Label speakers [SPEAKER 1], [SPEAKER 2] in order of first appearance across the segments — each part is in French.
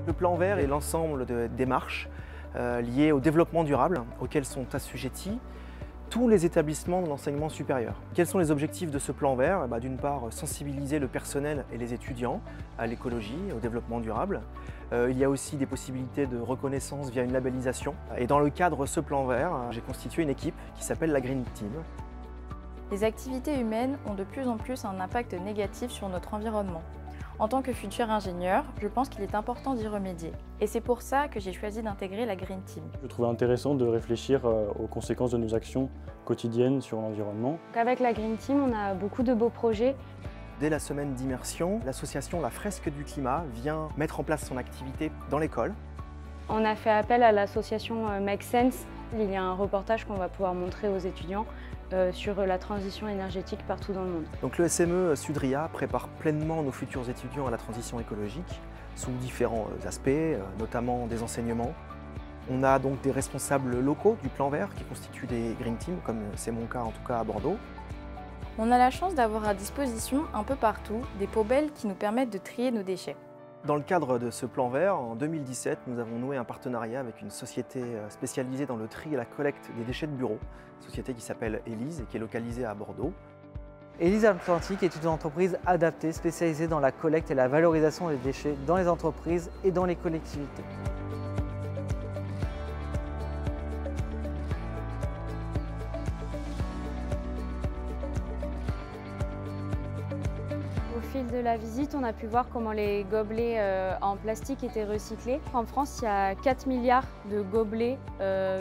[SPEAKER 1] Le plan vert est l'ensemble de démarches liées au développement durable auxquelles sont assujettis tous les établissements de l'enseignement supérieur. Quels sont les objectifs de ce plan vert? D'une part, sensibiliser le personnel et les étudiants à l'écologie, au développement durable. Il y a aussi des possibilités de reconnaissance via une labellisation. Et dans le cadre de ce plan vert, j'ai constitué une équipe qui s'appelle la Green Team.
[SPEAKER 2] Les activités humaines ont de plus en plus un impact négatif sur notre environnement. En tant que futur ingénieur, je pense qu'il est important d'y remédier. Et c'est pour ça que j'ai choisi d'intégrer la Green Team.
[SPEAKER 3] Je trouvais intéressant de réfléchir aux conséquences de nos actions quotidiennes sur l'environnement.
[SPEAKER 4] Avec la Green Team, on a beaucoup de beaux projets.
[SPEAKER 1] Dès la semaine d'immersion, l'association La Fresque du Climat vient mettre en place son activité dans l'école.
[SPEAKER 4] On a fait appel à l'association Make Sense. Il y a un reportage qu'on va pouvoir montrer aux étudiants sur la transition énergétique partout dans le monde.
[SPEAKER 1] Donc le SME Sudria prépare pleinement nos futurs étudiants à la transition écologique sous différents aspects, notamment des enseignements. On a donc des responsables locaux du plan vert qui constituent des Green Teams, comme c'est mon cas en tout cas à Bordeaux.
[SPEAKER 2] On a la chance d'avoir à disposition un peu partout des poubelles qui nous permettent de trier nos déchets.
[SPEAKER 1] Dans le cadre de ce plan vert, en 2017, nous avons noué un partenariat avec une société spécialisée dans le tri et la collecte des déchets de bureau, une société qui s'appelle Élise et qui est localisée à Bordeaux.
[SPEAKER 5] Élise Atlantique est une entreprise adaptée, spécialisée dans la collecte et la valorisation des déchets dans les entreprises et dans les collectivités.
[SPEAKER 4] Au fil de la visite, on a pu voir comment les gobelets en plastique étaient recyclés. En France, il y a 4 milliards de gobelets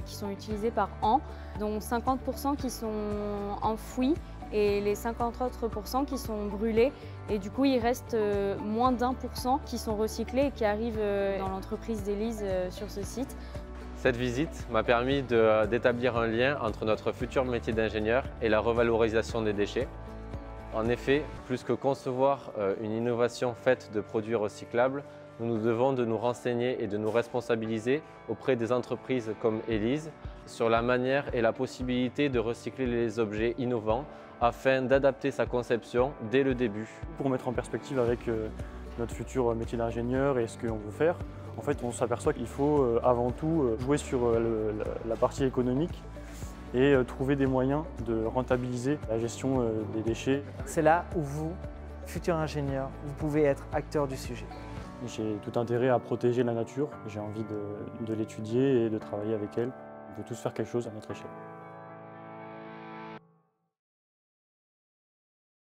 [SPEAKER 4] qui sont utilisés par an, dont 50% qui sont enfouis et les 50 autres % qui sont brûlés. Et du coup, il reste moins d'1% qui sont recyclés et qui arrivent dans l'entreprise d'Élise sur ce site.
[SPEAKER 6] Cette visite m'a permis d'établir un lien entre notre futur métier d'ingénieur et la revalorisation des déchets. En effet, plus que concevoir une innovation faite de produits recyclables, nous devons de nous renseigner et de nous responsabiliser auprès des entreprises comme Élise sur la manière et la possibilité de recycler les objets innovants afin d'adapter sa conception dès le début.
[SPEAKER 3] Pour mettre en perspective avec notre futur métier d'ingénieur et ce qu'on veut faire, en fait, on s'aperçoit qu'il faut avant tout jouer sur la partie économique et trouver des moyens de rentabiliser la gestion des déchets.
[SPEAKER 5] C'est là où vous, futurs ingénieurs, vous pouvez être acteurs du sujet.
[SPEAKER 3] J'ai tout intérêt à protéger la nature, j'ai envie de l'étudier et de travailler avec elle. On peut tous faire quelque chose à notre échelle.